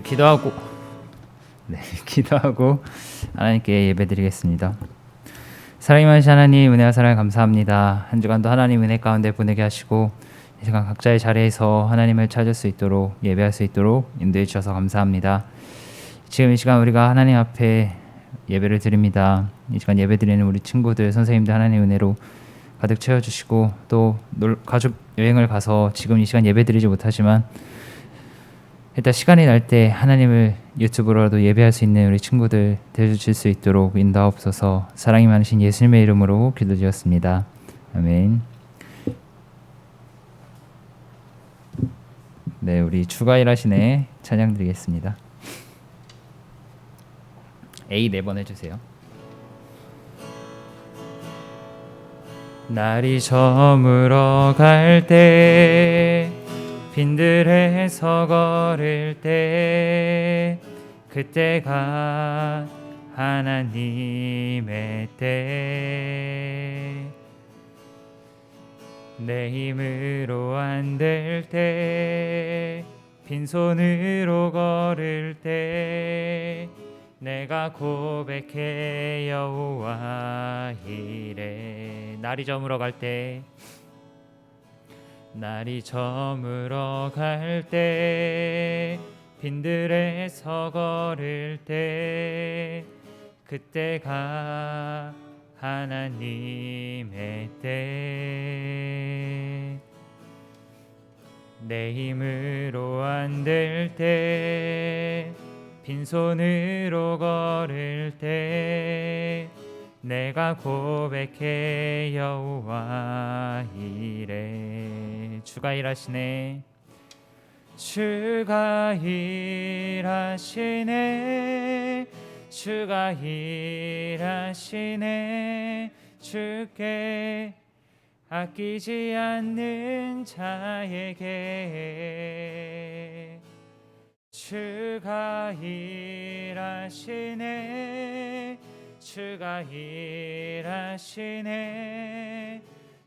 우리 기도하고 기도하고 하나님께 예배드리겠습니다. 사랑이 많으신 하나님, 은혜와 사랑을 감사합니다. 한 주간도 하나님 은혜 가운데 보내게 하시고 이 시간 각자의 자리에서 하나님을 찾을 수 있도록, 예배할 수 있도록 인도해 주셔서 감사합니다. 지금 이 시간 우리가 하나님 앞에 예배를 드립니다. 이 시간 예배 드리는 우리 친구들, 선생님들 하나님 은혜로 가득 채워주시고, 또 가족 여행을 가서 지금 이 시간 예배 드리지 못하지만 일단 시간이 날 때 하나님을 유튜브로라도 예배할 수 있는 우리 친구들 되어주실 수 있도록 인도하옵소서. 사랑이 많으신 예수님의 이름으로 기도드렸습니다. 아멘. 네, 우리 주가 일하시네 찬양 드리겠습니다. A 4번 해주세요. 날이 저물어 갈 때, 빈들에서 걸을 때, 그때가 하나님의 때. 내 힘으로 안 될 때, 빈손으로 걸을 때, 내가 고백해 여호와 이래. 날이 저물어 갈 때, 날이 저물어 갈 때, 빈들에서 걸을 때, 그때가 하나님의 때. 내 힘으로 안 될 때, 빈손으로 걸을 때, 내가 고백해 여호와 이래. 주가 일하시네. 주가 일하시네. 주가 일하시네. 주께 아끼지 않는 자에게. 주가 일하시네. 주가 일하시네.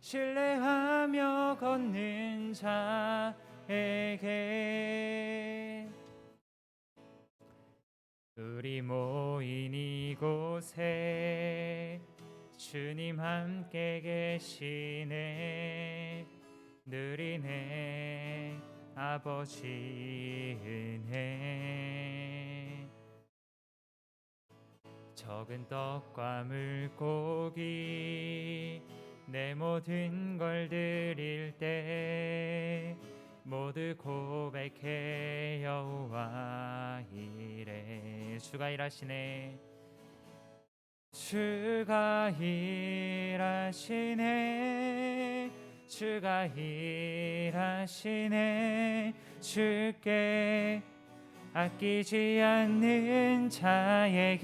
신뢰하며 걷는 자에게. 우리 모인 이곳에 주님 함께 계시네. 누리네 아버지 은혜. 적은 떡과 물고기, 내 모든 걸 드릴 때, 모두 고백해 여호와 이래. 주가 일하시네. 주가 일하시네. 주가 일하시네. 주께 아끼지 않는 자에게.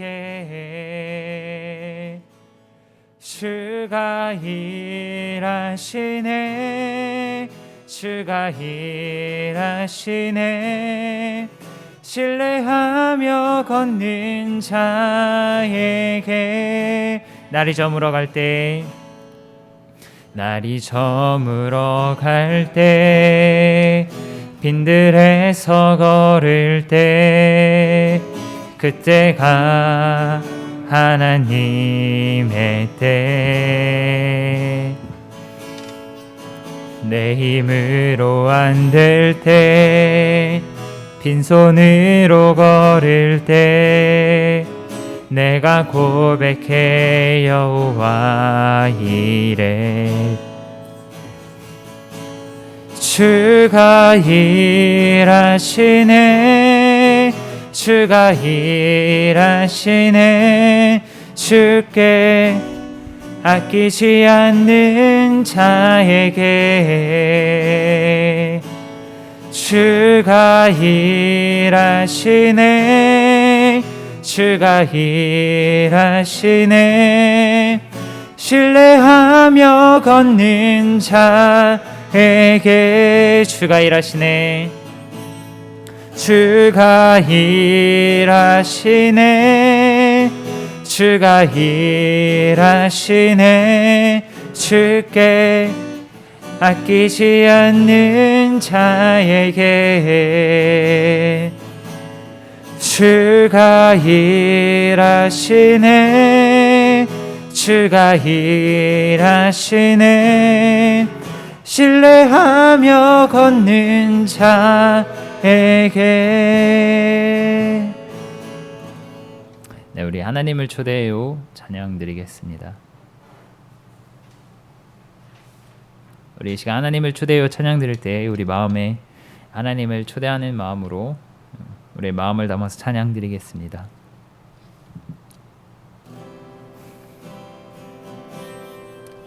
주가 일하시네. 주가 일하시네. 신뢰하며 걷는 자에게. 날이 저물어 갈 때, 날이 저물어 갈 때, 빈들에서 걸을 때, 그때가 하나님의 때. 내 힘으로 안 될 때, 빈손으로 걸을 때, 내가 고백해 여호와 이래. 주가 일하시네. 주가 일하시네. 주께 아끼지 않는 자에게. 주가 일하시네. 주가 일하시네. 신뢰하며 걷는 자에게. 주가 일하시네. 주가 일하시네. 주가 일하시네. 주께 아끼지 않는 자에게. 주가 일하시네 주가 일하시네 신뢰하며 걷는 자에게. 네, 우리 하나님을 초대해요 찬양 드리겠습니다. 우리 이 시간 하나님을 초대해요 찬양 드릴 때 우리 마음에 하나님을 초대하는 마음으로 우리의 마음을 담아서 찬양 드리겠습니다.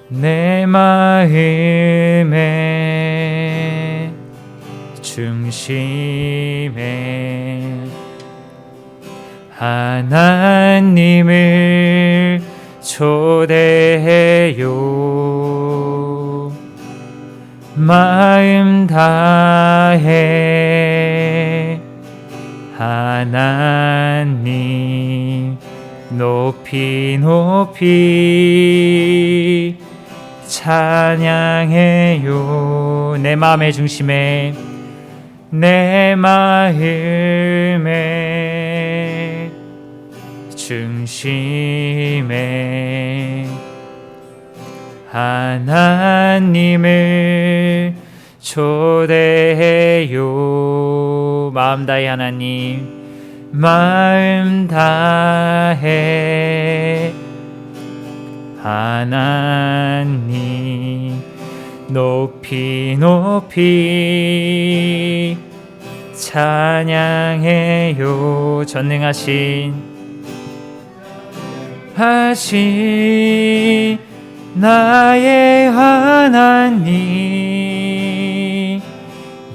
내 마음의 중심에 하나님을 초대해요 마음 다해 하나님 높이 높이 찬양해요. 내 마음의 중심에 내 마음의 중심에 하나님을 초대해요. 마음 다해 하나님 마음 다해 하나님 높이 높이 찬양해요. 전능하신 나의 하나님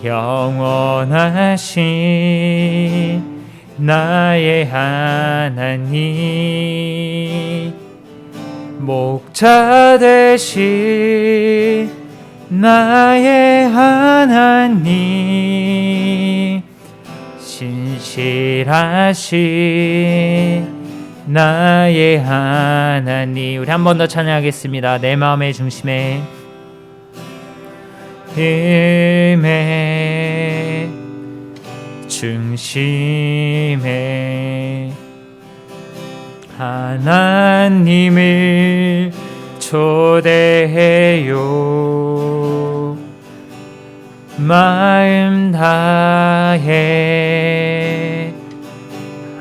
영원하신 나의 하나님 목자 되신 나의 하나님 신실하신 나의 하나님. 우리 한 번 더 찬양하겠습니다. 내 마음의 중심에 중심에 하나님을 초대해요. 마음 다해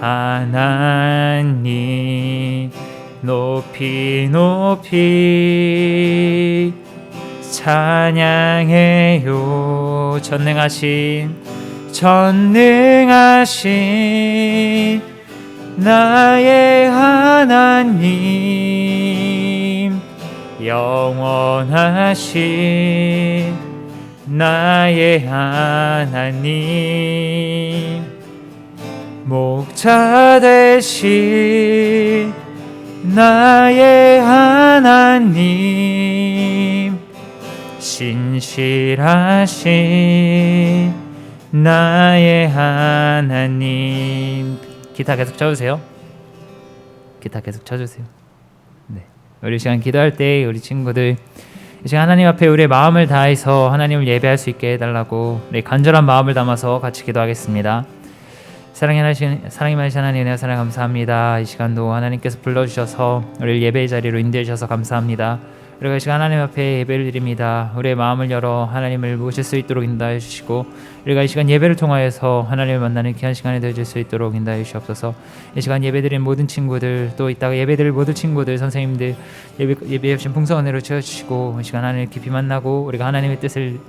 하나님 높이 높이 찬양해요. 전능하신 나의 하나님 영원하신 나의 하나님 목자 되신 나의 하나님 신실하신 나의 하나님. 기타 계속 쳐주세요. 기타 계속 쳐주세요. 네. 우리 시간 기도할 때 우리 친구들 이 시간 하나님 앞에 우리의 마음을 다해서 하나님을 예배할 수 있게 해달라고 우리 간절한 마음을 담아서 같이 기도하겠습니다. 사랑이 많으신 하나님 은혜와 사랑 감사합니다. 이 시간도 하나님께서 불러주셔서 우리를 예배의 자리로 인도해 주셔서 감사합니다. 우리가 이 시간 하나님 앞에 예배를 드립니다. 우리의 마음을 열어 하나님을 모실 수 있도록 인도해 주시고 우리가 이 시간 예배를 통하여서 하나님을 만나는 귀한 시간이 되어줄 수 있도록 인도해 주시옵소서. 이 시간 예배드린 모든 친구들 또 이따가 예배드릴 모든 친구들 선생님들 예배해 주신 풍성한 은혜로 채워주시고 이 시간 하나님을 깊이 만나고 우리가 하나님의 뜻을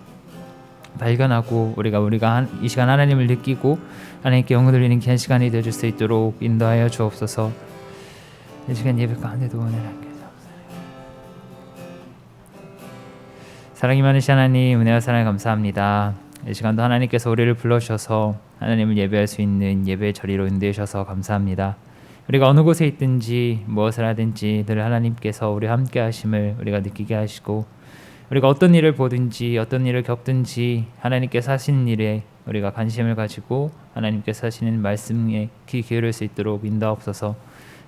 발견하고 우리가 이 시간 하나님을 느끼고 하나님께 영을 돌리는 귀한 시간이 되어줄 수 있도록 인도하여 주옵소서. 이 시간 예배 가운데도 은혜를 함께 사랑이 많으신 하나님 은혜와 사랑에 감사합니다. 이 시간도 하나님께서 우리를 불러주셔서 하나님을 예배할 수 있는 예배의 자리로 인도해 주셔서 감사합니다. 우리가 어느 곳에 있든지 무엇을 하든지 늘 하나님께서 우리와 함께 하심을 우리가 느끼게 하시고 우리가 어떤 일을 보든지 어떤 일을 겪든지 하나님께서 하시는 일에 우리가 관심을 가지고 하나님께서 하시는 말씀에 귀 기울일 수 있도록 인도하옵소서.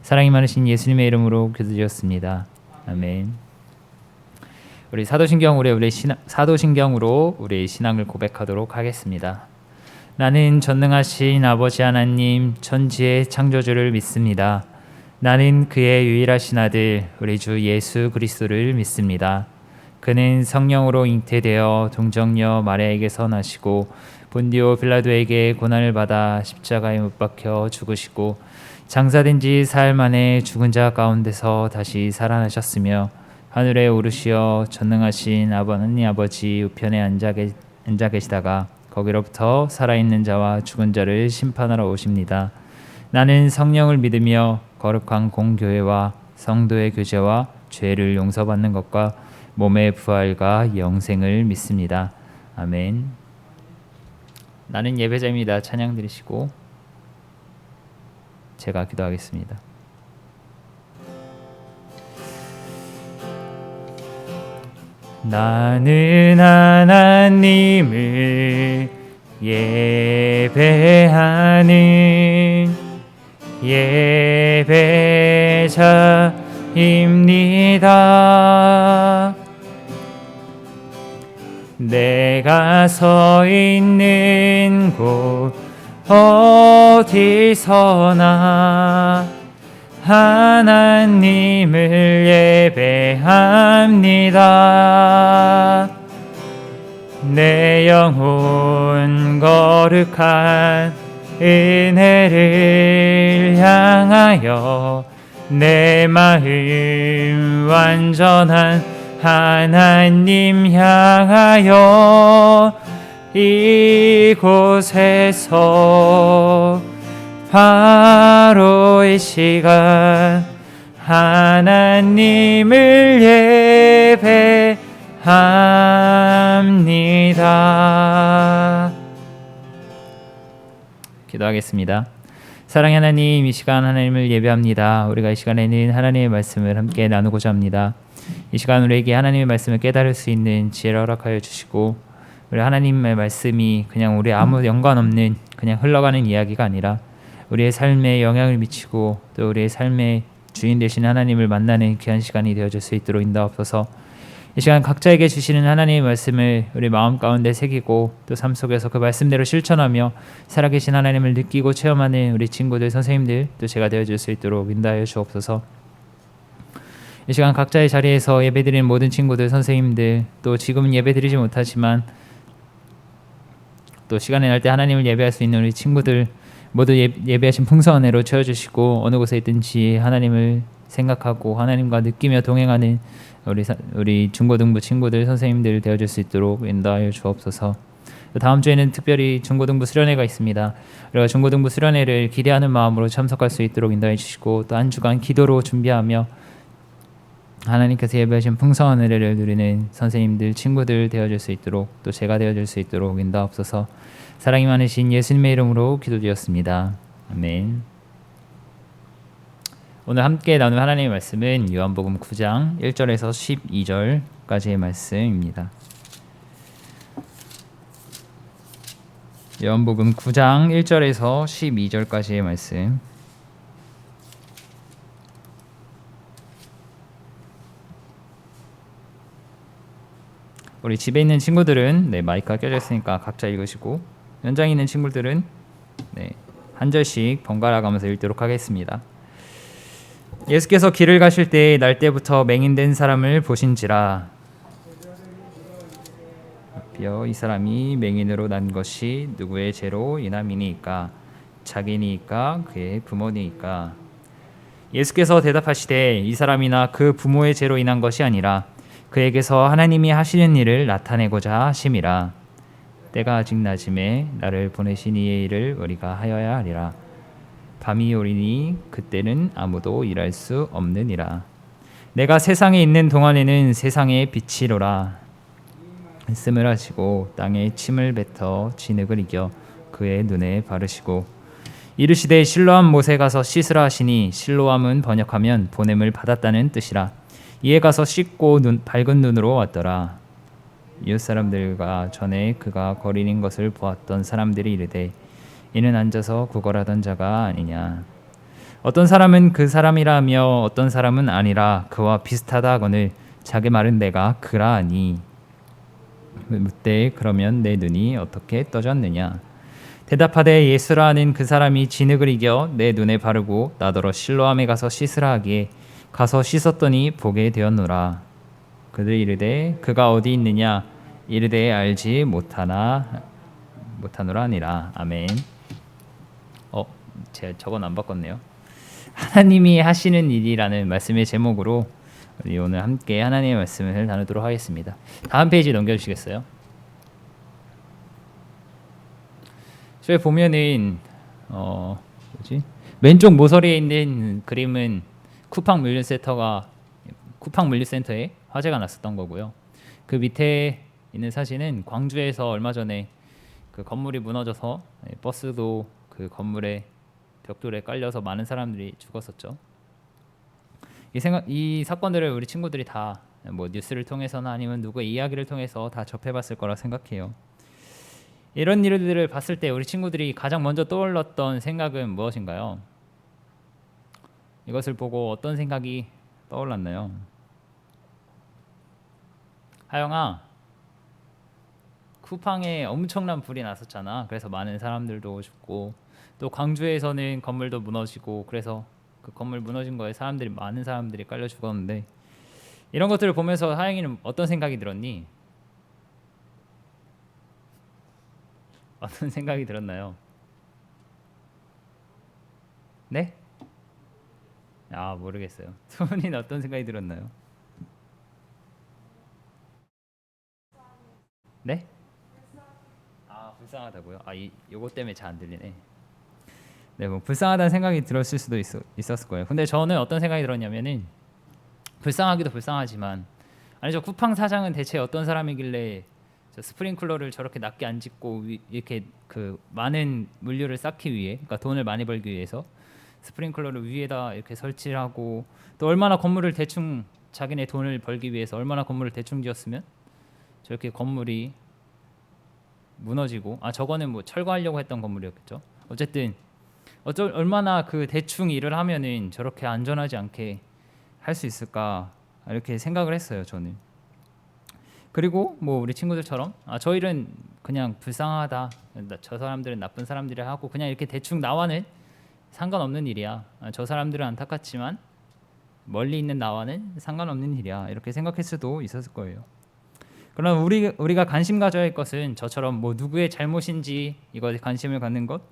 사랑이 많으신 예수님의 이름으로 기도드렸습니다. 아멘. 우리 사도신경으로 우리의 신앙을 고백하도록 하겠습니다. 나는 전능하신 아버지 하나님 천지의 창조주를 믿습니다. 나는 그의 유일하신 아들 우리 주 예수 그리스도를 믿습니다. 그는 성령으로 잉태되어 동정녀 마리아에게서 나시고 본디오 빌라도에게 고난을 받아 십자가에 못 박혀 죽으시고 장사된 지 사흘 만에 죽은 자 가운데서 다시 살아나셨으며 하늘에 오르시어 전능하신 하나님 아버지 우편에 앉아 계시다가 거기로부터 살아있는 자와 죽은 자를 심판하러 오십니다. 나는 성령을 믿으며 거룩한 공교회와 성도의 교제와 죄를 용서받는 것과 몸의 부활과 영생을 믿습니다. 아멘. 나는 예배자입니다. 찬양 드리시고 제가 기도하겠습니다. 나는 하나님을 예배하는 예배자입니다. 내가 서 있는 곳 어디서나 하나님을 예배합니다. 내 영혼 거룩한 은혜를 향하여 내 마음 완전한 하나님 향하여 이곳에서 바로 이 시간 하나님을 예배합니다. 기도하겠습니다. 사랑의 하나님, 이 시간 하나님을 예배합니다. 우리가 이 시간에는 하나님의 말씀을 함께 나누고자 합니다. 이 시간 우리에게 하나님의 말씀을 깨달을 수 있는 지혜를 허락하여 주시고, 우리 하나님의 말씀이 그냥 우리 아무 연관없는 그냥 흘러가는 이야기가 아니라 우리의 삶에 영향을 미치고 또 우리의 삶의 주인 되신 하나님을 만나는 귀한 시간이 되어줄 수 있도록 인도하옵소서. 이 시간 각자에게 주시는 하나님의 말씀을 우리 마음 가운데 새기고 또 삶 속에서 그 말씀대로 실천하며 살아계신 하나님을 느끼고 체험하는 우리 친구들, 선생님들 또 제가 되어줄 수 있도록 인도하여 주옵소서. 이 시간 각자의 자리에서 예배드리는 모든 친구들, 선생님들 또 지금은 예배드리지 못하지만 또 시간이 날 때 하나님을 예배할 수 있는 우리 친구들 모두 예배하신 풍성한 은혜로 채워주시고 어느 곳에 있든지 하나님을 생각하고 하나님과 느끼며 동행하는 우리 중고등부 친구들, 선생님들 되어줄 수 있도록 인도하여 주옵소서. 다음 주에는 특별히 중고등부 수련회가 있습니다. 우리가 중고등부 수련회를 기대하는 마음으로 참석할 수 있도록 인도해 주시고 또 한 주간 기도로 준비하며 하나님께서 예배하신 풍성한 은혜를 누리는 선생님들, 친구들 되어줄 수 있도록 또 제가 되어줄 수 있도록 인도하옵소서. 사랑이 많으신 예수님의 이름으로 기도드렸습니다. 아멘. 오늘 함께 나눌 하나님의 말씀은 요한복음 9장 1절에서 12절까지의 말씀입니다. 요한복음 9장 1절에서 12절까지의 말씀. 우리 집에 있는 친구들은 마이크가 껴져 있으니까 각자 읽으시고 현장에 있는 친구들은 한 절씩 번갈아 가면서 읽도록 하겠습니다. 예수께서 길을 가실 때 날 때부터 맹인된 사람을 보신지라. 이 사람이 맹인으로 난 것이 누구의 죄로 인함이니까? 자기니까 그의 부모니까? 예수께서 대답하시되 이 사람이나 그 부모의 죄로 인한 것이 아니라 그에게서 하나님이 하시는 일을 나타내고자 하심이라. 때가 아직 낮음에 나를 보내신 이의 일을 우리가 하여야 하리라. 밤이 오리니 그때는 아무도 일할 수 없느니라. 내가 세상에 있는 동안에는 세상의 빛이로라. 말씀을 하시고 땅에 침을 뱉어 진흙을 이겨 그의 눈에 바르시고 이르시되 실로암 못에 가서 씻으라 하시니 실로암은 번역하면 보냄을 받았다는 뜻이라. 이에 가서 씻고 밝은 눈으로 왔더라. 이웃 사람들과 전에 그가 거리는 것을 보았던 사람들이 이르되 이는 앉아서 구걸하던 자가 아니냐. 어떤 사람은 그 사람이라 하며 어떤 사람은 아니라 그와 비슷하다 하거늘 자기 말은 내가 그라 하니 묻되 그러면 내 눈이 어떻게 떠졌느냐. 대답하되 예수라 하는 그 사람이 진흙을 이겨 내 눈에 바르고 나더러 실로암에 가서 씻으라 하기에 가서 씻었더니 보게 되었노라. 그들 이르되 그가 어디 있느냐 이르되 알지 못하노라 하니라. 아멘. 제가 저건 안 바꿨네요. 하나님이 하시는 일이라는 말씀의 제목으로 우리 오늘 함께 하나님의 말씀을 나누도록 하겠습니다. 다음 페이지 넘겨주시겠어요? 저기 보면은 왼쪽 모서리에 있는 그림은 쿠팡 물류센터에 화재가 났었던 거고요. 그 밑에 있는 사진은 광주에서 얼마 전에 그 건물이 무너져서 버스도 그 건물에 벽돌에 깔려서 많은 사람들이 죽었었죠. 이 사건들을 우리 친구들이 다 뭐 뉴스를 통해서나 아니면 누구의 이야기를 통해서 다 접해봤을 거라 생각해요. 이런 일들을 봤을 때 우리 친구들이 가장 먼저 떠올랐던 생각은 무엇인가요? 이것을 보고 어떤 생각이 떠올랐나요? 하영아, 쿠팡에 엄청난 불이 났었잖아. 그래서 많은 사람들도 죽고 또 광주에서는 건물도 무너지고 그래서 그 건물 무너진 거에 많은 사람들이 깔려 죽었는데 이런 것들을 보면서 하영이는 어떤 생각이 들었니? 어떤 생각이 들었나요? 네? 모르겠어요. 소은이는 어떤 생각이 들었나요? 네? 불쌍하다고요? 요거 때문에 잘 안 들리네. 네, 뭐 불쌍하다는 생각이 들었을 수도 있었을 거예요. 근데 저는 어떤 생각이 들었냐면은 불쌍하기도 불쌍하지만 저 쿠팡 사장은 대체 어떤 사람이길래 저 스프링클러를 저렇게 낮게 안 짓고 이렇게 그 많은 물류를 쌓기 위해, 그러니까 돈을 많이 벌기 위해서 스프링클러를 위에다 이렇게 설치를 하고 또 얼마나 건물을 대충 자기네 돈을 벌기 위해서 얼마나 건물을 대충 지었으면 저렇게 건물이 무너지고 저거는 뭐 철거하려고 했던 건물이었겠죠. 어쨌든 얼마나 그 대충 일을 하면은 저렇게 안전하지 않게 할 수 있을까 이렇게 생각을 했어요, 저는. 그리고 뭐 우리 친구들처럼 저 일은 그냥 불쌍하다, 저 사람들은 나쁜 사람들이 하고 그냥 이렇게 대충 나와는 상관없는 일이야. 저 사람들은 안타깝지만 멀리 있는 나와는 상관없는 일이야. 이렇게 생각할 수도 있었을 거예요. 그럼 우리가 관심 가져야 할 것은 저처럼 뭐 누구의 잘못인지 이거에 관심을 갖는 것,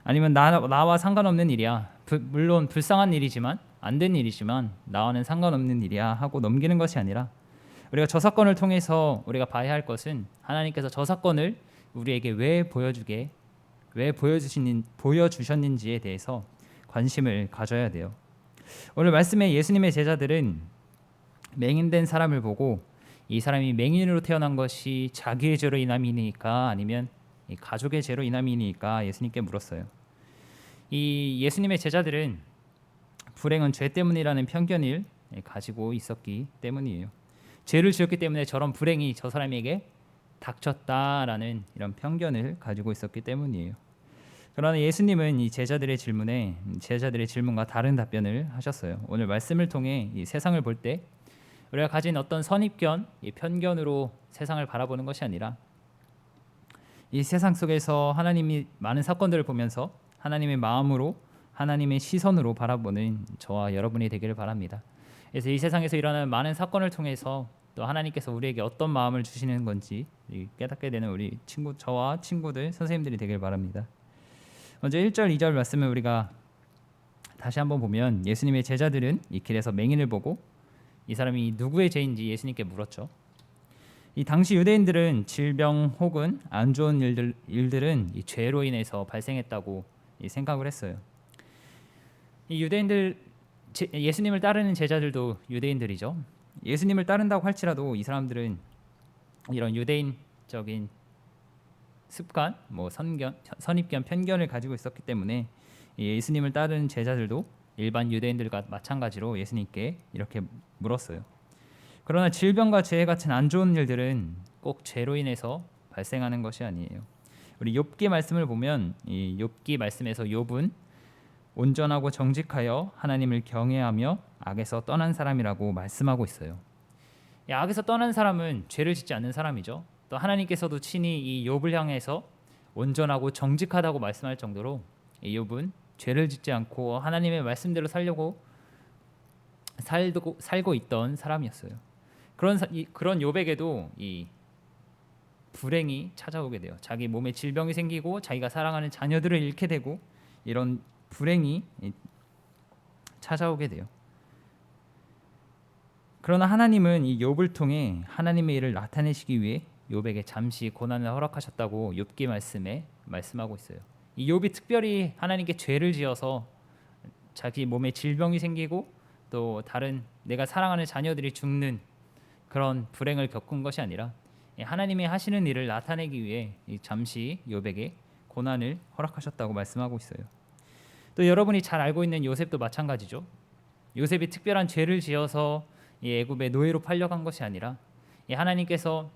아니면 나와 상관없는 일이야. 물론 불쌍한 일이지만 안 된 일이지만 나와는 상관없는 일이야 하고 넘기는 것이 아니라 우리가 저 사건을 통해서 우리가 봐야 할 것은 하나님께서 저 사건을 우리에게 왜 보여주셨는지에 대해서 관심을 가져야 돼요. 오늘 말씀에 예수님의 제자들은 맹인된 사람을 보고 이 사람이 맹인으로 태어난 것이 자기의 죄로 인함이니까 아니면 가족의 죄로 인함이니까 예수님께 물었어요. 이 예수님의 제자들은 불행은 죄 때문이라는 편견을 가지고 있었기 때문이에요. 죄를 지었기 때문에 저런 불행이 저 사람에게 닥쳤다라는 이런 편견을 가지고 있었기 때문이에요. 그러나 예수님은 이 제자들의 질문과 다른 답변을 하셨어요. 오늘 말씀을 통해 이 세상을 볼 때 우리가 가진 어떤 선입견, 이 편견으로 세상을 바라보는 것이 아니라 이 세상 속에서 하나님이 많은 사건들을 보면서 하나님의 마음으로, 하나님의 시선으로 바라보는 저와 여러분이 되기를 바랍니다. 그래서 이 세상에서 일어나는 많은 사건을 통해서 또 하나님께서 우리에게 어떤 마음을 주시는 건지 깨닫게 되는 저와 친구들, 선생님들이 되길 바랍니다. 먼저 1절, 2절 말씀을 우리가 다시 한번 보면 예수님의 제자들은 이 길에서 맹인을 보고 이 사람이 누구의 죄인지 예수님께 물었죠. 이 당시 유대인들은 질병 혹은 안 좋은 일들은 이 죄로 인해서 발생했다고 생각을 했어요. 이 유대인들, 예수님을 따르는 제자들도 유대인들이죠. 예수님을 따른다고 할지라도 이 사람들은 이런 유대인적인 습관, 뭐 선입견, 편견을 가지고 있었기 때문에 예수님을 따르는 제자들도 일반 유대인들과 마찬가지로 예수님께 이렇게 물었어요. 그러나 질병과 죄 같은 안 좋은 일들은 꼭 죄로 인해서 발생하는 것이 아니에요. 우리 욥기 말씀을 보면 이 욥기 말씀에서 욥은 온전하고 정직하여 하나님을 경외하며 악에서 떠난 사람이라고 말씀하고 있어요. 악에서 떠난 사람은 죄를 짓지 않는 사람이죠. 또 하나님께서도 친히 이 욥을 향해서 온전하고 정직하다고 말씀할 정도로 이 욥은 죄를 짓지 않고 하나님의 말씀대로 살고 있던 사람이었어요. 그런 욥에게도 이 불행이 찾아오게 돼요. 자기 몸에 질병이 생기고 자기가 사랑하는 자녀들을 잃게 되고 이런 불행이 찾아오게 돼요. 그러나 하나님은 이 욥을 통해 하나님의 일을 나타내시기 위해 욥에게 잠시 고난을 허락하셨다고 욥기 말씀에 말씀하고 있어요. 이 욥이 특별히 하나님께 죄를 지어서 자기 몸에 질병이 생기고 또 다른 내가 사랑하는 자녀들이 죽는 그런 불행을 겪은 것이 아니라 하나님이 하시는 일을 나타내기 위해 잠시 욥에게 고난을 허락하셨다고 말씀하고 있어요. 또 여러분이 잘 알고 있는 요셉도 마찬가지죠. 요셉이 특별한 죄를 지어서 이 애굽의 노예로 팔려간 것이 아니라 하나님께서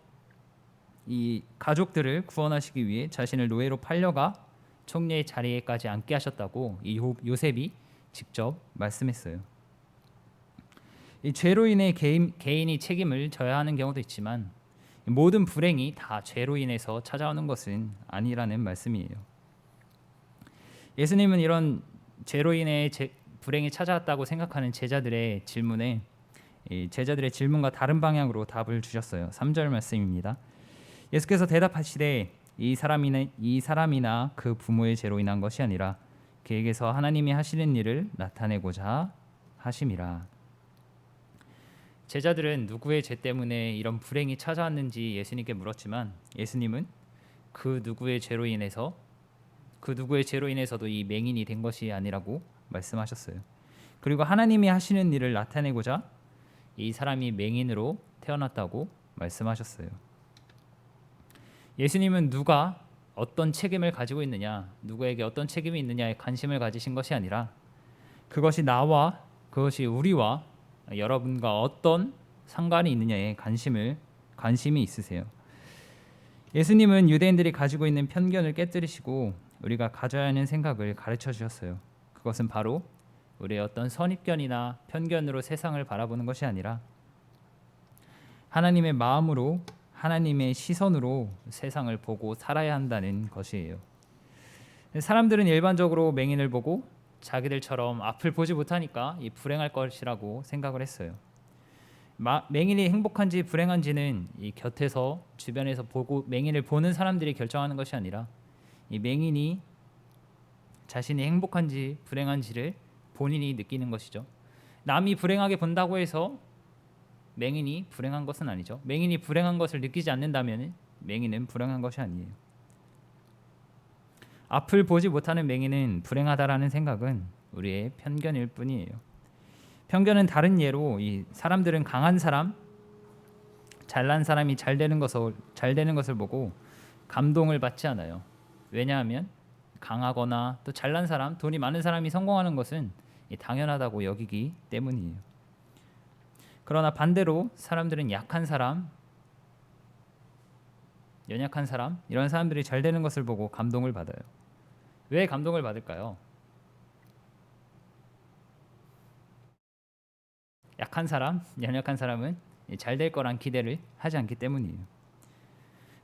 이 가족들을 구원하시기 위해 자신을 노예로 팔려가 총리의 자리에까지 앉게 하셨다고 이 요셉이 직접 말씀했어요. 이 죄로 인해 개인이 책임을 져야 하는 경우도 있지만 모든 불행이 다 죄로 인해서 찾아오는 것은 아니라는 말씀이에요. 예수님은 이런 죄로 인해 불행이 찾아왔다고 생각하는 제자들의 질문과 다른 방향으로 답을 주셨어요. 3절 말씀입니다. 예수께서 대답하시되 이 사람이나 그 부모의 죄로 인한 것이 아니라 그에게서 하나님이 하시는 일을 나타내고자 하심이라. 제자들은 누구의 죄 때문에 이런 불행이 찾아왔는지 예수님께 물었지만 예수님은 그 누구의 죄로 인해서도 이 맹인이 된 것이 아니라고 말씀하셨어요. 그리고 하나님이 하시는 일을 나타내고자 이 사람이 맹인으로 태어났다고 말씀하셨어요. 예수님은 누가 어떤 책임을 가지고 있느냐, 누구에게 어떤 책임이 있느냐에 관심을 가지신 것이 아니라 그것이 우리와 여러분과 어떤 상관이 있느냐에 관심이 있으세요. 예수님은 유대인들이 가지고 있는 편견을 깨뜨리시고 우리가 가져야 하는 생각을 가르쳐 주셨어요. 그것은 바로 우리의 어떤 선입견이나 편견으로 세상을 바라보는 것이 아니라 하나님의 마음으로, 하나님의 시선으로 세상을 보고 살아야 한다는 것이에요. 사람들은 일반적으로 맹인을 보고 자기들처럼 앞을 보지 못하니까 이 불행할 것이라고 생각을 했어요. 맹인이 행복한지 불행한지는 이 곁에서 주변에서 보고 맹인을 보는 사람들이 결정하는 것이 아니라 이 맹인이 자신이 행복한지 불행한지를 본인이 느끼는 것이죠. 남이 불행하게 본다고 해서 맹인이 불행한 것은 아니죠. 맹인이 불행한 것을 느끼지 않는다면 맹인은 불행한 것이 아니에요. 앞을 보지 못하는 맹인은 불행하다라는 생각은 우리의 편견일 뿐이에요. 편견은 다른 예로 이 사람들은 강한 사람, 잘난 사람이 잘 되는 것을 보고 감동을 받지 않아요. 왜냐하면 강하거나 또 잘난 사람, 돈이 많은 사람이 성공하는 것은 당연하다고 여기기 때문이에요. 그러나 반대로 사람들은 약한 사람, 연약한 사람, 이런 사람들이 잘 되는 것을 보고 감동을 받아요. 왜 감동을 받을까요? 약한 사람, 연약한 사람은 잘 될 거란 기대를 하지 않기 때문이에요.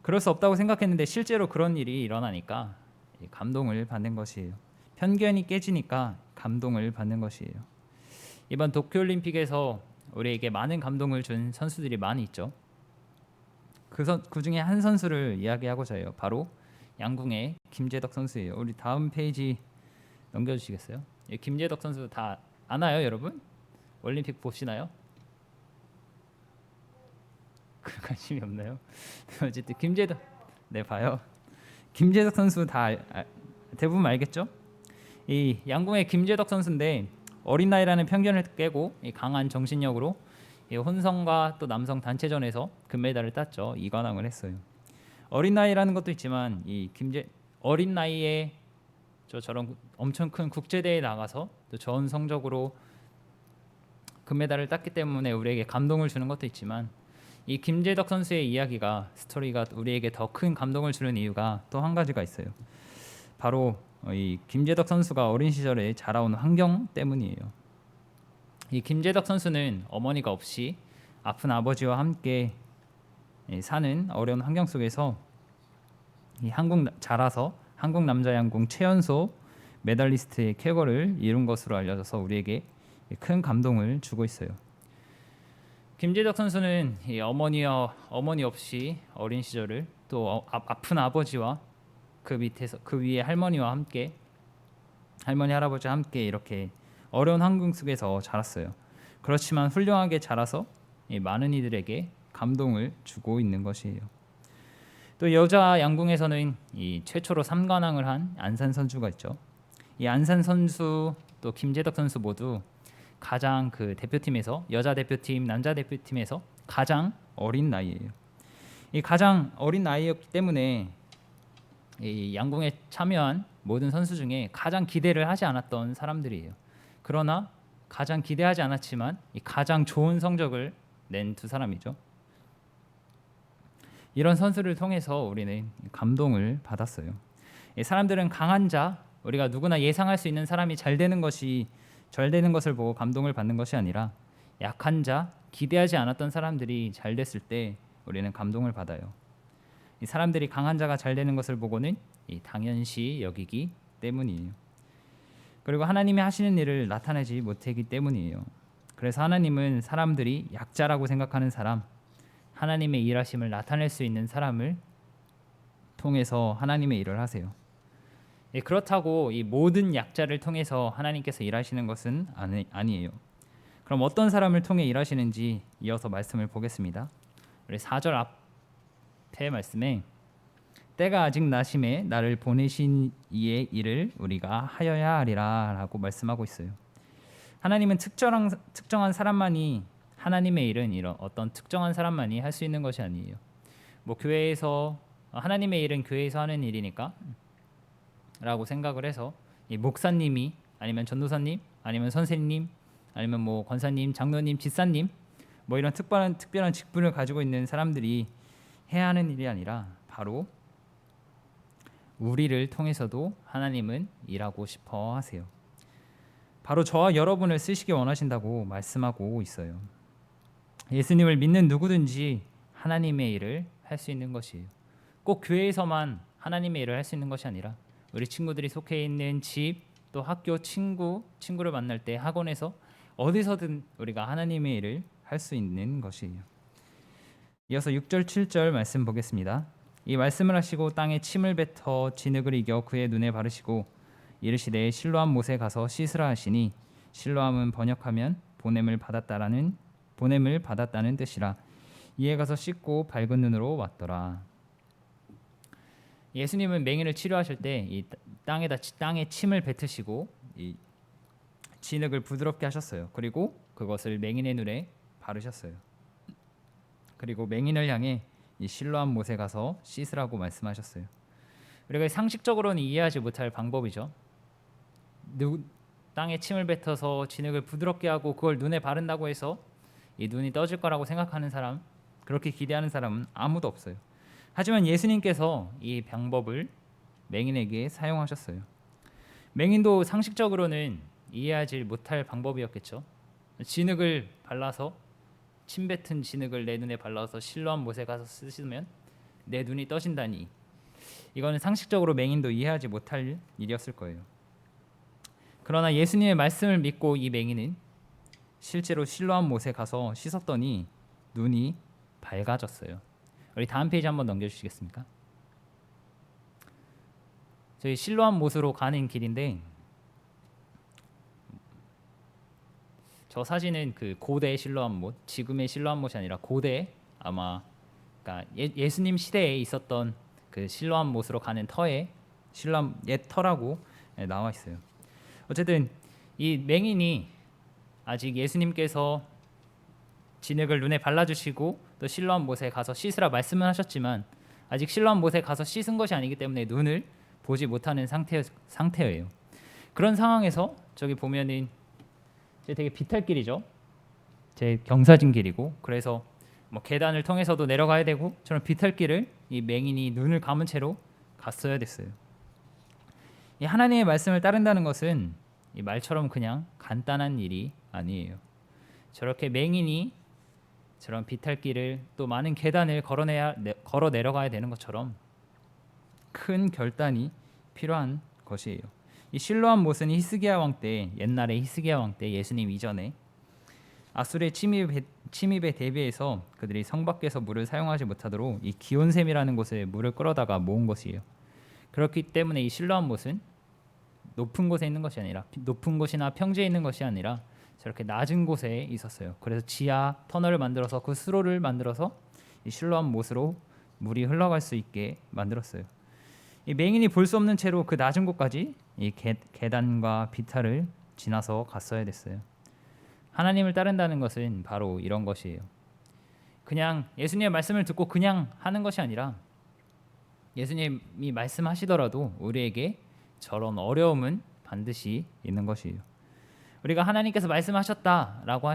그럴 수 없다고 생각했는데 실제로 그런 일이 일어나니까 감동을 받는 것이에요. 편견이 깨지니까 감동을 받는 것이에요. 이번 도쿄올림픽에서 우리에게 많은 감동을 준 선수들이 많이 있죠. 그 중에 한 선수를 이야기하고자 해요. 바로 양궁의 김재덕 선수예요. 우리 다음 페이지 넘겨주시겠어요? 김재덕 선수 다 아나요, 여러분? 올림픽 보시나요? 관심이 없나요? 어쨌든 봐요. 김재덕 선수 대부분 알겠죠? 이 양궁의 김재덕 선수인데 어린 나이라는 편견을 깨고 이 강한 정신력으로 이 혼성과 또 남성 단체전에서 금메달을 땄죠. 2관왕을 했어요. 어린 나이라는 것도 있지만 어린 나이에 저런 엄청 큰 국제대회에 나가서 또 좋은 성적으로 금메달을 땄기 때문에 우리에게 감동을 주는 것도 있지만 이 김재덕 선수의 스토리가 우리에게 더 큰 감동을 주는 이유가 또 한 가지가 있어요. 바로 이 김재덕 선수가 어린 시절에 자라온 환경 때문이에요. 이 김재덕 선수는 어머니가 없이 아픈 아버지와 함께 사는 어려운 환경 속에서 이 자라서 한국 남자 양궁 최연소 메달리스트의 쾌거를 이룬 것으로 알려져서 우리에게 큰 감동을 주고 있어요. 김재덕 선수는 이 어머니 없이 어린 시절을 또 아픈 아버지와 그 밑에서 그 위에 할머니와 함께 할머니 할아버지와 함께 이렇게 어려운 환경 속에서 자랐어요. 그렇지만 훌륭하게 자라서 많은 이들에게 감동을 주고 있는 것이에요. 또 여자 양궁에서는 이 최초로 3관왕을 한 안산 선수가 있죠. 이 안산 선수 또 김재덕 선수 모두 가장 그 대표팀에서 여자 대표팀, 남자 대표팀에서 가장 어린 나이예요. 이 가장 어린 나이였기 때문에 이 양궁에 참여한 모든 선수 중에 가장 기대를 하지 않았던 사람들이에요. 그러나 가장 기대하지 않았지만 이 가장 좋은 성적을 낸 두 사람이죠. 이런 선수를 통해서 우리는 감동을 받았어요. 이 사람들은 강한 자, 우리가 누구나 예상할 수 있는 사람이 잘 되는 것을 보고 감동을 받는 것이 아니라 약한 자, 기대하지 않았던 사람들이 잘 됐을 때 우리는 감동을 받아요. 이 사람들이 강한 자가 잘 되는 것을 보고는 당연시 여기기 때문이에요. 그리고 하나님이 하시는 일을 나타내지 못하기 때문이에요. 그래서 하나님은 사람들이 약자라고 생각하는 사람, 하나님의 일하심을 나타낼 수 있는 사람을 통해서 하나님의 일을 하세요. 그렇다고 이 모든 약자를 통해서 하나님께서 일하시는 것은 아니에요. 그럼 어떤 사람을 통해 일하시는지 이어서 말씀을 보겠습니다. 우리 4절 앞에 말씀에 때가 아직 나심에 나를 보내신 이의 일을 우리가 하여야 하리라 라고 말씀하고 있어요. 하나님은 특정한 사람만이 하나님의 일은 이런 어떤 특정한 사람만이 할 수 있는 것이 아니에요. 뭐 교회에서 하나님의 일은 교회에서 하는 일이니까 라고 생각을 해서 이 목사님이 아니면 전도사님 아니면 선생님 아니면 뭐 권사님, 장로님, 집사님 뭐 이런 특별한 직분을 가지고 있는 사람들이 해야 하는 일이 아니라 바로 우리를 통해서도 하나님은 일하고 싶어 하세요. 바로 저와 여러분을 쓰시기 원하신다고 말씀하고 있어요. 예수님을 믿는 누구든지 하나님의 일을 할 수 있는 것이에요. 꼭 교회에서만 하나님의 일을 할 수 있는 것이 아니라 우리 친구들이 속해 있는 집, 또 학교 친구를 만날 때 학원에서 어디서든 우리가 하나님의 일을 할 수 있는 것이에요. 이어서 6절 7절 말씀 보겠습니다. 이 말씀을 하시고 땅에 침을 뱉어 진흙을 이겨 그의 눈에 바르시고 이르시되 실로암 못에 가서 씻으라 하시니 실로암은 번역하면 보냄을 받았다는 뜻이라. 이에 가서 씻고 밝은 눈으로 왔더라. 예수님은 맹인을 치료하실 때 이 땅에 침을 뱉으시고 이 진흙을 부드럽게 하셨어요. 그리고 그것을 맹인의 눈에 바르셨어요. 그리고 맹인을 향해 이 실로암 못에 가서 씻으라고 말씀하셨어요. 우리가 상식적으로는 이해하지 못할 방법이죠. 땅에 침을 뱉어서 진흙을 부드럽게 하고 그걸 눈에 바른다고 해서 이 눈이 떠질 거라고 생각하는 사람, 그렇게 기대하는 사람은 아무도 없어요. 하지만 예수님께서 이 방법을 맹인에게 사용하셨어요. 맹인도 상식적으로는 이해하지 못할 방법이었겠죠. 진흙을 발라서 침 뱉은 진흙을 내 눈에 발라서 실로암 못에 가서 쓰시면 내 눈이 떠진다니, 이거는 상식적으로 맹인도 이해하지 못할 일이었을 거예요. 그러나 예수님의 말씀을 믿고 이 맹인은 실제로 실로암 못에 가서 씻었더니 눈이 밝아졌어요. 우리 다음 페이지 한번 넘겨주시겠습니까? 저희 실로암 못으로 가는 길인데, 저 사진은 그 고대 실로암 못, 지금의 실로암 못이 아니라 고대, 아마 그러니까 예수님 시대에 있었던 그 실로암 못으로 가는 터에 실로암 옛 터라고 나와 있어요. 어쨌든 이 맹인이 아직 예수님께서 진흙을 눈에 발라주시고 또 실로암 못에 가서 씻으라 말씀은 하셨지만 아직 실로암 못에 가서 씻은 것이 아니기 때문에 눈을 보지 못하는 상태예요. 그런 상황에서 저기 보면은 되게 비탈길이죠. 제 경사진 길이고, 그래서 뭐 계단을 통해서도 내려가야 되고 저런 비탈길을 이 맹인이 눈을 감은 채로 갔어야 됐어요. 이 하나님의 말씀을 따른다는 것은 이 말처럼 그냥 간단한 일이 아니에요. 저렇게 맹인이 저런 비탈길을 또 많은 계단을 걸어 내려가야 되는 것처럼 큰 결단이 필요한 것이에요. 이 실로암 못은 히스기야 왕 때, 옛날에 히스기야 왕 때 예수님 이전에 아수르의 침입에 대비해서 그들이 성 밖에서 물을 사용하지 못하도록 이 기온샘이라는 곳에 물을 끌어다가 모은 것이에요. 그렇기 때문에 이 실로암 못은 높은 곳에 있는 것이 아니라, 높은 곳이나 평지에 있는 것이 아니라 저렇게 낮은 곳에 있었어요. 그래서 지하 터널을 만들어서 그 수로를 만들어서 이 실로암 못으로 물이 흘러갈 수 있게 만들었어요. 이 맹인이 볼 수 없는 채로 그 낮은 곳까지 이 계단과 비탈을 지나서 갔어야 됐어요. 하나님을 따른다는 것은 바로 이런 것이에요. 그냥 예수님의 말씀을 듣고 그냥 하는 것이 아니라 예수님이 말씀하시더라도 우리에게 저런 어려움은 반드시 있는 것이에요. 우리가 하나님께서 말씀하셨다라고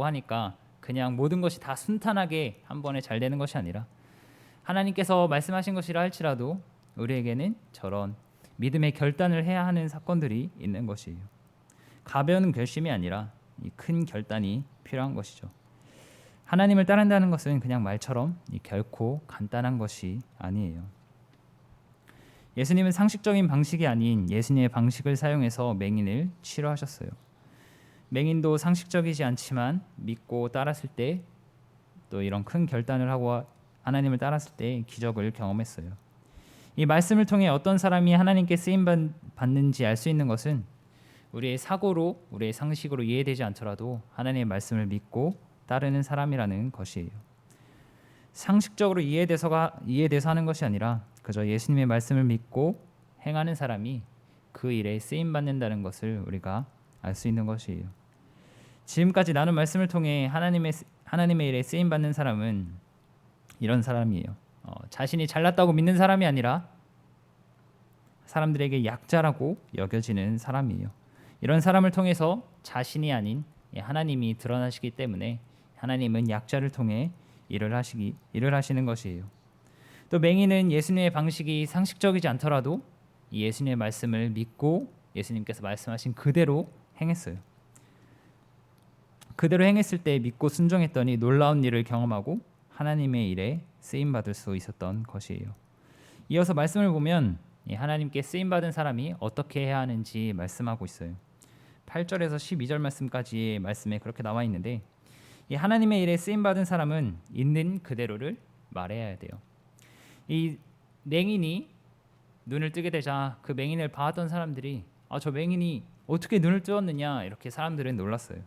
하니까 그냥 모든 것이 다 순탄하게 한 번에 잘 되는 것이 아니라 하나님께서 말씀하신 것이라 할지라도 우리에게는 저런 믿음의 결단을 해야 하는 사건들이 있는 것이에요. 가벼운 결심이 아니라 큰 결단이 필요한 것이죠. 하나님을 따른다는 것은 그냥 말처럼 결코 간단한 것이 아니에요. 예수님은 상식적인 방식이 아닌 예수님의 방식을 사용해서 맹인을 치료하셨어요. 맹인도 상식적이지 않지만 믿고 따랐을 때 또 이런 큰 결단을 하고 하나님을 따랐을 때 기적을 경험했어요. 이 말씀을 통해 어떤 사람이 하나님께 쓰임 받는지 알 수 있는 것은 우리의 사고로, 우리의 상식으로 이해되지 않더라도 하나님의 말씀을 믿고 따르는 사람이라는 것이에요. 상식적으로 이해돼서 하는 것이 아니라 그저 예수님의 말씀을 믿고 행하는 사람이 그 일에 쓰임 받는다는 것을 우리가 알 수 있는 것이에요. 지금까지 나눈 말씀을 통해 하나님의 일에 쓰임 받는 사람은 이런 사람이에요. 자신이 잘났다고 믿는 사람이 아니라 사람들에게 약자라고 여겨지는 사람이에요. 이런 사람을 통해서 자신이 아닌 하나님이 드러나시기 때문에 하나님은 약자를 통해 일을 하시는 것이에요. 또 맹인은 예수님의 방식이 상식적이지 않더라도 이 예수님의 말씀을 믿고 예수님께서 말씀하신 그대로 행했어요. 그대로 행했을 때 믿고 순종했더니 놀라운 일을 경험하고 하나님의 일에 쓰임 받을 수 있었던 것이에요. 이어서 말씀을 보면 하나님께 쓰임 받은 사람이 어떻게 해야 하는지 말씀하고 있어요. 8절에서 12절 말씀까지의 말씀에 그렇게 나와 있는데 이 하나님의 일에 쓰임 받은 사람은 있는 그대로를 말해야 돼요. 이 맹인이 눈을 뜨게 되자 그 맹인을 봐왔던 사람들이 저 맹인이 어떻게 눈을 뜨었느냐 이렇게 사람들은 놀랐어요.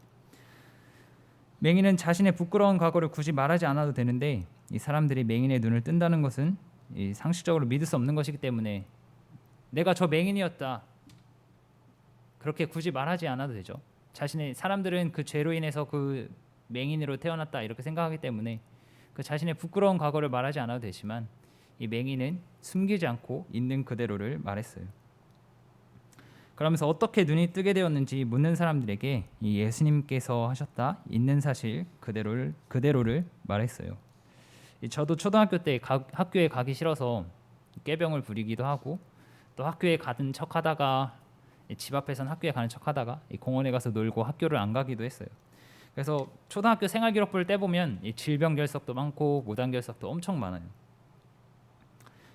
맹인은 자신의 부끄러운 과거를 굳이 말하지 않아도 되는데 이 사람들이 맹인의 눈을 뜬다는 것은 이 상식적으로 믿을 수 없는 것이기 때문에 내가 저 맹인이었다 그렇게 굳이 말하지 않아도 되죠. 사람들은 그 죄로 인해서 그 맹인으로 태어났다 이렇게 생각하기 때문에 그 자신의 부끄러운 과거를 말하지 않아도 되지만 이 맹인은 숨기지 않고 있는 그대로를 말했어요. 그러면서 어떻게 눈이 뜨게 되었는지 묻는 사람들에게 이 예수님께서 하셨다 있는 사실 그대로를 말했어요. 저도 초등학교 때 학교에 가기 싫어서 꾀병을 부리기도 하고 또 학교에 가는 척하다가 집 앞에선 학교에 가는 척하다가 공원에 가서 놀고 학교를 안 가기도 했어요. 그래서 초등학교 생활기록부를 떼보면 질병 결석도 많고 무단 결석도 엄청 많아요.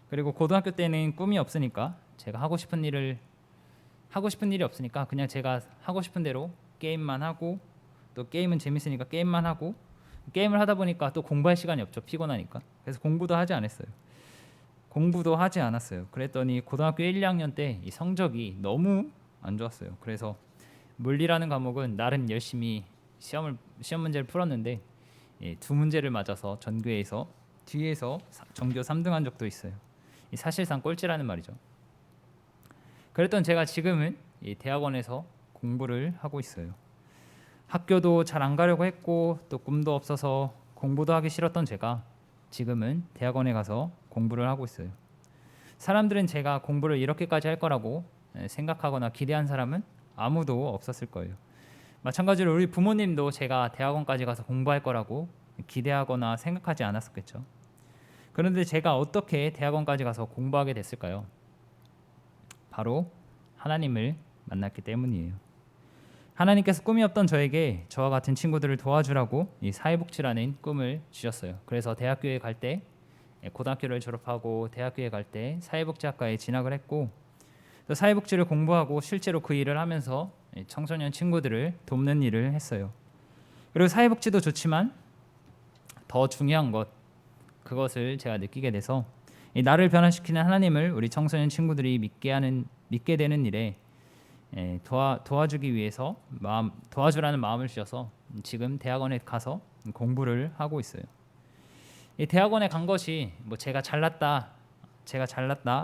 그리고 고등학교 때는 꿈이 없으니까 제가 하고 싶은 일이 없으니까 그냥 제가 하고 싶은 대로 게임만 하고 또 게임은 재밌으니까 게임만 하고 게임을 하다 보니까 또 공부할 시간이 없죠. 피곤하니까. 그래서 공부도 하지 않았어요. 그랬더니 고등학교 1, 2학년 때 이 성적이 너무 안 좋았어요. 그래서 물리라는 과목은 나름 열심히 시험 문제를 풀었는데 2문제를 맞아서 전교에서 뒤에서 전교 3등한 적도 있어요. 사실상 꼴찌라는 말이죠. 그랬던 제가 지금은 이 대학원에서 공부를 하고 있어요. 학교도 잘 안 가려고 했고 또 꿈도 없어서 공부도 하기 싫었던 제가 지금은 대학원에 가서 공부를 하고 있어요. 사람들은 제가 공부를 이렇게까지 할 거라고 생각하거나 기대한 사람은 아무도 없었을 거예요. 마찬가지로 우리 부모님도 제가 대학원까지 가서 공부할 거라고 기대하거나 생각하지 않았었겠죠. 그런데 제가 어떻게 대학원까지 가서 공부하게 됐을까요? 바로 하나님을 만났기 때문이에요. 하나님께서 꿈이 없던 저에게 저와 같은 친구들을 도와주라고 이 사회복지라는 꿈을 주셨어요. 그래서 대학교에 갈 때 고등학교를 졸업하고 대학교에 갈 때 사회복지학과에 진학을 했고 또 사회복지를 공부하고 실제로 그 일을 하면서 청소년 친구들을 돕는 일을 했어요. 그리고 사회복지도 좋지만 더 중요한 것 그것을 제가 느끼게 돼서 나를 변화시키는 하나님을 우리 청소년 친구들이 믿게 되는 일에 도와주기 위해서 도와주라는 마음을 주셔서 지금 대학원에 가서 공부를 하고 있어요. 이 대학원에 간 것이 뭐 제가 잘났다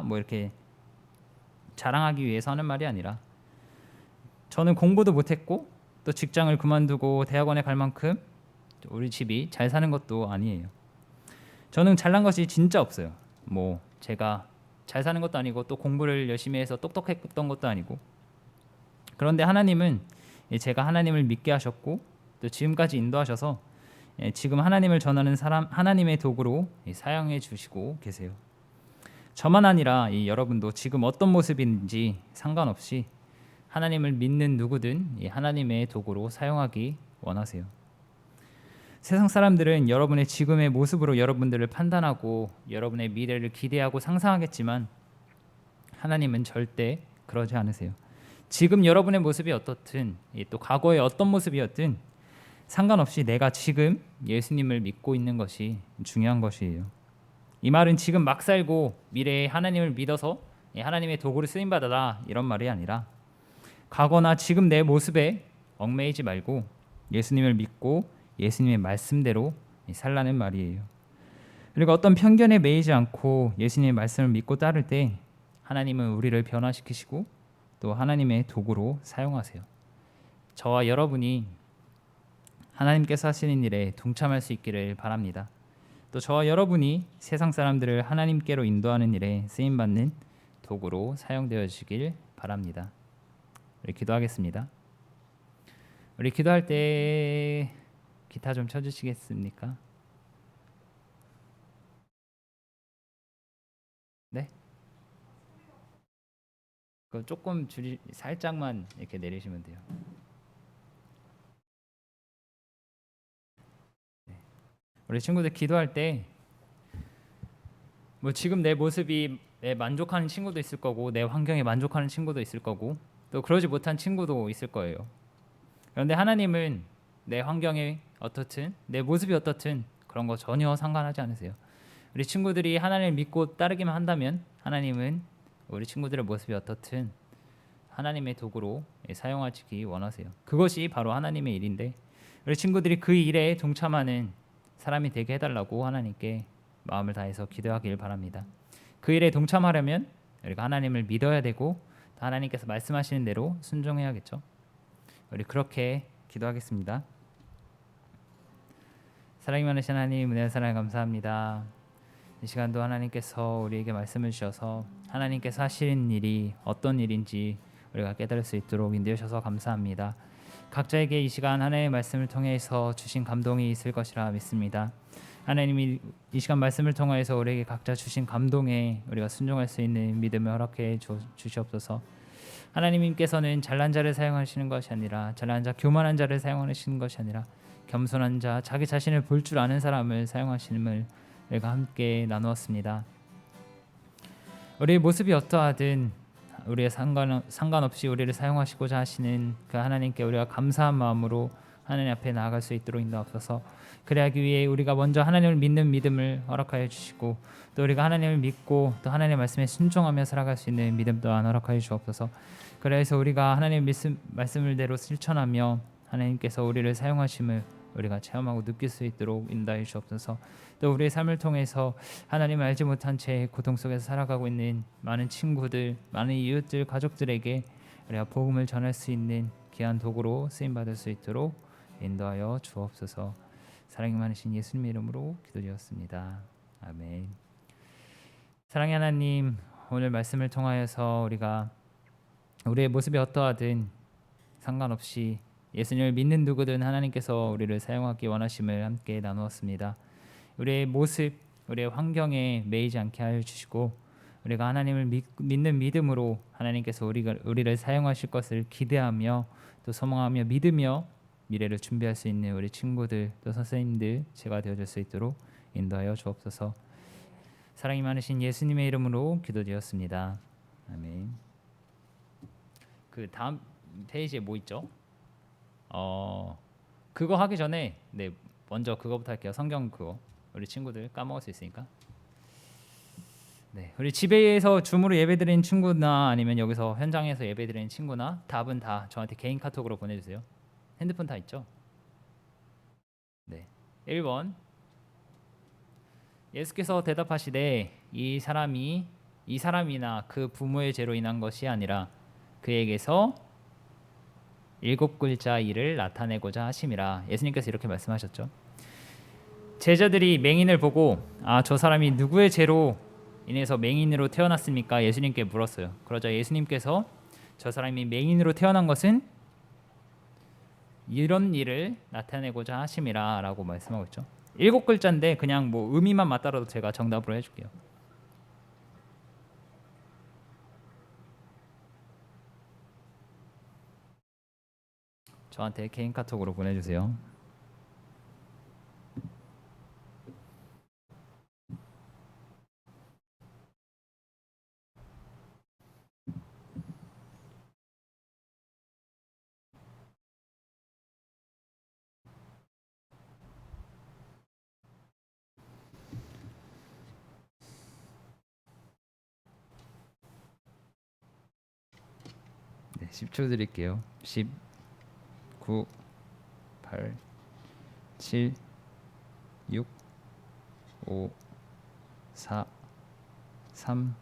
뭐 이렇게 자랑하기 위해서 하는 말이 아니라 저는 공부도 못했고 또 직장을 그만두고 대학원에 갈 만큼 우리 집이 잘 사는 것도 아니에요. 저는 잘난 것이 진짜 없어요. 뭐 제가 잘 사는 것도 아니고 또 공부를 열심히 해서 똑똑했던 것도 아니고 그런데 하나님은 제가 하나님을 믿게 하셨고 또 지금까지 인도하셔서 지금 하나님을 전하는 사람 하나님의 도구로 사용해 주시고 계세요. 저만 아니라 여러분도 지금 어떤 모습인지 상관없이 하나님을 믿는 누구든 하나님의 도구로 사용하기 원하세요. 세상 사람들은 여러분의 지금의 모습으로 여러분들을 판단하고 여러분의 미래를 기대하고 상상하겠지만 하나님은 절대 그러지 않으세요. 지금 여러분의 모습이 어떻든 또 과거의 어떤 모습이었든 상관없이 내가 지금 예수님을 믿고 있는 것이 중요한 것이에요. 이 말은 지금 막 살고 미래에 하나님을 믿어서 하나님의 도구로 쓰임받아라 이런 말이 아니라 과거나 지금 내 모습에 얽매이지 말고 예수님을 믿고 예수님의 말씀대로 살라는 말이에요. 그리고 어떤 편견에 매이지 않고 예수님의 말씀을 믿고 따를 때 하나님은 우리를 변화시키시고 또 하나님의 도구로 사용하세요. 저와 여러분이 하나님께서 하시는 일에 동참할 수 있기를 바랍니다. 또 저와 여러분이 세상 사람들을 하나님께로 인도하는 일에 쓰임받는 도구로 사용되어지길 바랍니다. 우리 기도하겠습니다. 우리 기도할 때 기타 좀 쳐주시겠습니까? 네? 그 조금 살짝만 이렇게 내리시면 돼요. 네. 우리 친구들 기도할 때 뭐 지금 내 모습이 만족하는 친구도 있을 거고 내 환경에 만족하는 친구도 있을 거고 또 그러지 못한 친구도 있을 거예요. 그런데 하나님은 내 환경이 어떻든 내 모습이 어떻든 그런 거 전혀 상관하지 않으세요. 우리 친구들이 하나님을 믿고 따르기만 한다면 하나님은 우리 친구들의 모습이 어떻든 하나님의 도구로 사용하시기 원하세요. 그것이 바로 하나님의 일인데 우리 친구들이 그 일에 동참하는 사람이 되게 해달라고 하나님께 마음을 다해서 기도하길 바랍니다. 그 일에 동참하려면 우리가 하나님을 믿어야 되고 하나님께서 말씀하시는 대로 순종해야겠죠. 우리 그렇게 기도하겠습니다. 사랑이 많으신 하나님, 은혜의 사랑에 감사합니다. 이 시간도 하나님께서 우리에게 말씀을 주셔서 하나님께서 하시는 일이 어떤 일인지 우리가 깨달을 수 있도록 인도해 주셔서 감사합니다. 각자에게 이 시간 하나님의 말씀을 통해서 주신 감동이 있을 것이라 믿습니다. 하나님이 이 시간 말씀을 통해서 우리에게 각자 주신 감동에 우리가 순종할 수 있는 믿음을 허락해 주시옵소서. 하나님께서는 잘난 자를 사용하시는 것이 아니라 잘난 자, 교만한 자를 사용하시는 것이 아니라 겸손한 자, 자기 자신을 볼 줄 아는 사람을 사용하심을 우리가 함께 나누었습니다. 우리의 모습이 어떠하든 우리의 상관없이 우리를 사용하시고자 하시는 그 하나님께 우리가 감사한 마음으로 하나님 앞에 나아갈 수 있도록 인도하옵소서. 그래하기 위해 우리가 먼저 하나님을 믿는 믿음을 허락하여 주시고 또 우리가 하나님을 믿고 또 하나님의 말씀에 순종하며 살아갈 수 있는 믿음 또한 허락하여 주옵소서. 그래서 우리가 하나님의 말씀을 대로 실천하며 하나님께서 우리를 사용하심을 우리가 체험하고 느낄 수 있도록 인도하여 주옵소서. 또 우리의 삶을 통해서 하나님을 알지 못한 채 고통 속에서 살아가고 있는 많은 친구들, 많은 이웃들, 가족들에게 우리가 복음을 전할 수 있는 귀한 도구로 쓰임받을 수 있도록 인도하여 주옵소서. 사랑이 많으신 예수님 이름으로 기도드렸습니다. 아멘. 사랑의 하나님, 오늘 말씀을 통하여서 우리가 우리의 모습이 어떠하든 상관없이 예수님을 믿는 누구든 하나님께서 우리를 사용하기 원하심을 함께 나누었습니다. 우리의 모습, 우리의 환경에 매이지 않게 하여 주시고 우리가 하나님을 믿는 믿음으로 하나님께서 우리를 사용하실 것을 기대하며 또 소망하며 믿으며 미래를 준비할 수 있는 우리 친구들 또 선생님들 제가 되어줄 수 있도록 인도하여 주옵소서. 사랑이 많으신 예수님의 이름으로 기도드렸습니다. 아멘. 그 다음 페이지에 뭐 있죠? 그거 하기 전에 먼저 그거부터 할게요. 성경 그거. 우리 친구들 까먹을 수 있으니까. 우리 집에서 줌으로 예배드리는 친구나 아니면 여기서 현장에서 예배드리는 친구나 답은 다 저한테 개인 카톡으로 보내주세요. 핸드폰 다 있죠? 1번 예수께서 대답하시되 이 사람이나 그 부모의 죄로 인한 것이 아니라 그에게서 7글자 일을 나타내고자 하심이라. 예수님께서 이렇게 말씀하셨죠. 제자들이 맹인을 보고 저 사람이 누구의 죄로 인해서 맹인으로 태어났습니까? 예수님께 물었어요. 그러자 예수님께서 저 사람이 맹인으로 태어난 것은 이런 일을 나타내고자 하심이라 라고 말씀하고 있죠. 7글자인데 그냥 뭐 의미만 맞더라도 제가 정답으로 해줄게요. 저한테 개인 카톡으로 보내주세요. 네, 10초 드릴게요. 10, 9, 8, 7, 6, 5, 4, 3,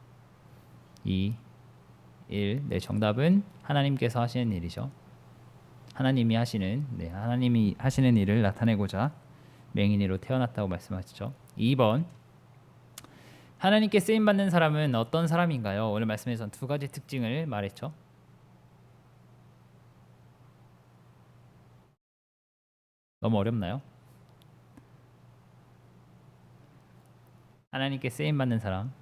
2, 1. 네, 정답은 하나님께서 하시는 일이죠. 하나님이 하시는 일을 나타내고자 맹인으로 태어났다고 말씀하시죠. 2번 하나님께 쓰임 받는 사람은 어떤 사람인가요? 오늘 말씀에서는 두 가지 특징을 말했죠. 너무 어렵나요? 하나님께 쓰임 받는 사람.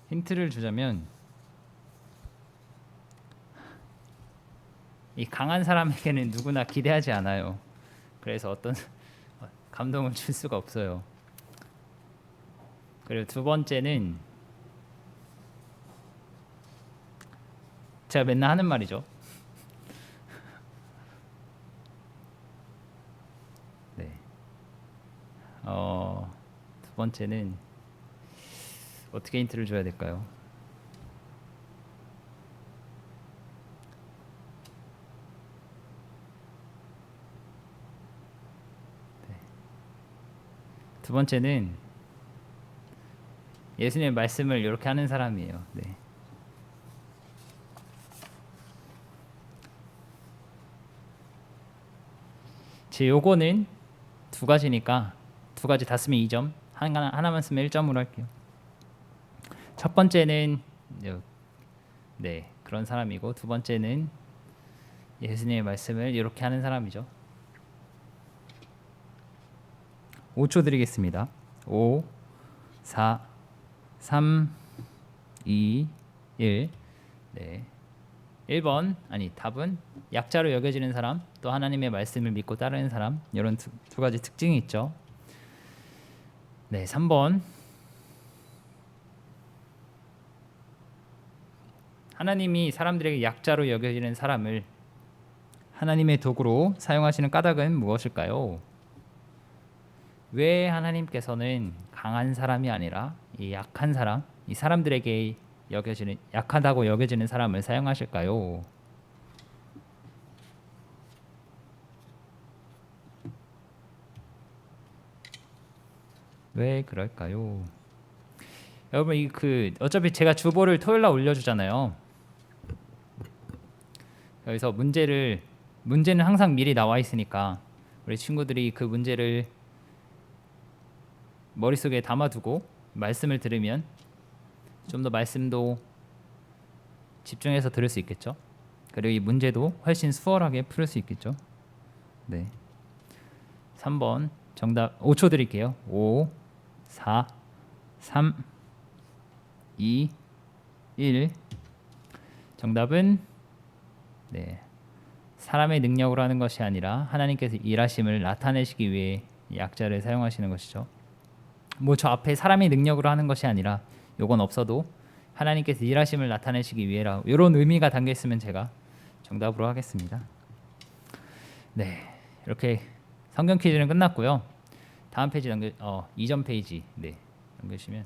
힌트를 주자면 이 강한 사람에게는 누구나 기대하지 않아요. 그래서 어떤 감동을 줄 수가 없어요. 그리고 두 번째는 제가 맨날 하는 말이죠. 네. 두 번째는 어떻게 힌트를 줘야 될까요? 두 번째는 예수님의 말씀을 이렇게 하는 사람이에요. 네. 요거는 두 가지니까 두 가지 다 쓰면 2점, 하나만 쓰면 1점으로 할게요. 첫 번째는 그런 사람이고 두 번째는 예수님의 말씀을 이렇게 하는 사람이죠. 5초 드리겠습니다. 5, 4, 3, 2, 1. 네. 1번 답은 약자로 여겨지는 사람, 또 하나님의 말씀을 믿고 따르는 사람. 이런 두 가지 특징이 있죠. 네, 3번 하나님이 사람들에게 약자로 여겨지는 사람을 하나님의 도구로 사용하시는 까닭은 무엇일까요? 왜 하나님께서는 강한 사람이 아니라 이 약한 사람, 이 사람들에게 약하다고 여겨지는 사람을 사용하실까요? 왜 그럴까요? 여러분 어차피 제가 주보를 토요일 날 올려주잖아요. 여기서 문제는 항상 미리 나와 있으니까 우리 친구들이 그 문제를 머릿속에 담아두고 말씀을 들으면 좀 더 말씀도 집중해서 들을 수 있겠죠. 그리고 이 문제도 훨씬 수월하게 풀 수 있겠죠. 네. 3번 정답 5초 드릴게요. 5, 4, 3, 2, 1. 정답은 네, 사람의 능력으로 하는 것이 아니라 하나님께서 일하심을 나타내시기 위해 이 약자를 사용하시는 것이죠. 뭐 저 앞에 사람의 능력으로 하는 것이 아니라 요건 없어도 하나님께서 일하심을 나타내시기 위해라, 이런 의미가 담겨 있으면 제가 정답으로 하겠습니다. 네, 이렇게 성경 퀴즈는 끝났고요. 다음 페이지 2점 페이지 넘겨주시면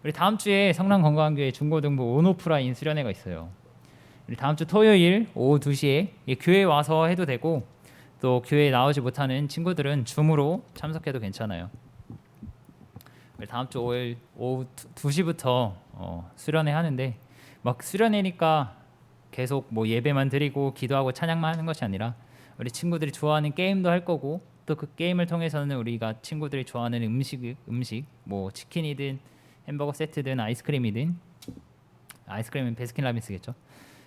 우리 다음 주에 성남 건강교회 중고등부 온오프라인 수련회가 있어요. 우리 다음 주 토요일 오후 2시에 교회 와서 해도 되고, 또 교회에 나오지 못하는 친구들은 줌으로 참석해도 괜찮아요. 우리 다음 주 5일 오후 2시부터 수련회 하는데, 막 수련회니까 계속 뭐 예배만 드리고 기도하고 찬양만 하는 것이 아니라 우리 친구들이 좋아하는 게임도 할 거고, 또 그 게임을 통해서는 우리가 친구들이 좋아하는 음식 뭐 치킨이든 햄버거 세트든 아이스크림이든, 아이스크림은 베스킨라빈스겠죠.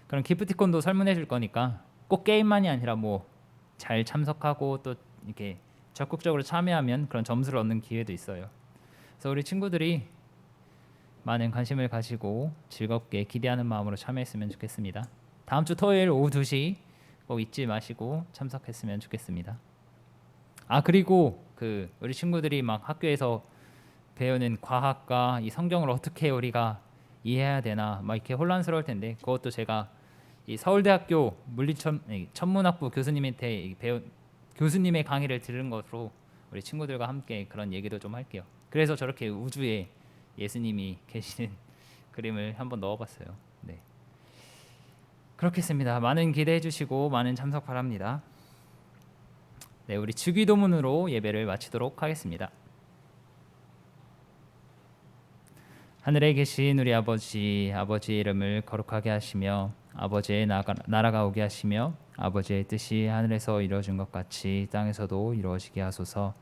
그런 기프티콘도 설문해 줄 거니까 꼭 게임만이 아니라 뭐 잘 참석하고 또 이렇게 적극적으로 참여하면 그런 점수를 얻는 기회도 있어요. 그래서 우리 친구들이 많은 관심을 가지고 즐겁게 기대하는 마음으로 참여했으면 좋겠습니다. 다음 주 토요일 오후 2시 꼭 잊지 마시고 참석했으면 좋겠습니다. 아, 그리고 우리 친구들이 막 학교에서 배우는 과학과 이 성경을 어떻게 우리가 이해해야 되나 막 이렇게 혼란스러울 텐데, 그것도 제가 이 서울대학교 천문학부 교수님한테 배운 교수님의 강의를 들은 것으로 우리 친구들과 함께 그런 얘기도 좀 할게요. 그래서 저렇게 우주에 예수님이 계시는 그림을 한번 넣어봤어요. 네, 그렇겠습니다. 많은 기대해 주시고 많은 참석 바랍니다. 네, 우리 주기도문으로 예배를 마치도록 하겠습니다. 하늘에 계신 우리 아버지의 이름을 거룩하게 하시며 아버지의 나라가 오게 하시며 아버지의 뜻이 하늘에서 이루어진 것 같이 땅에서도 이루어지게 하소서.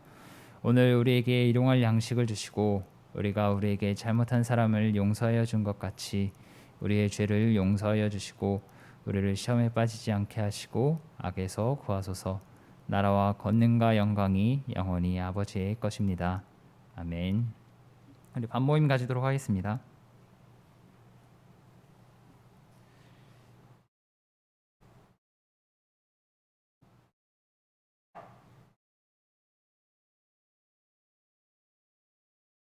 오늘 우리에게 일용할 양식을 주시고 우리가 우리에게 잘못한 사람을 용서하여 준 것 같이 우리의 죄를 용서하여 주시고 우리를 시험에 빠지지 않게 하시고 악에서 구하소서. 나라와 권능과 영광이 영원히 아버지의 것입니다. 아멘. 우리 밥 모임 가지도록 하겠습니다.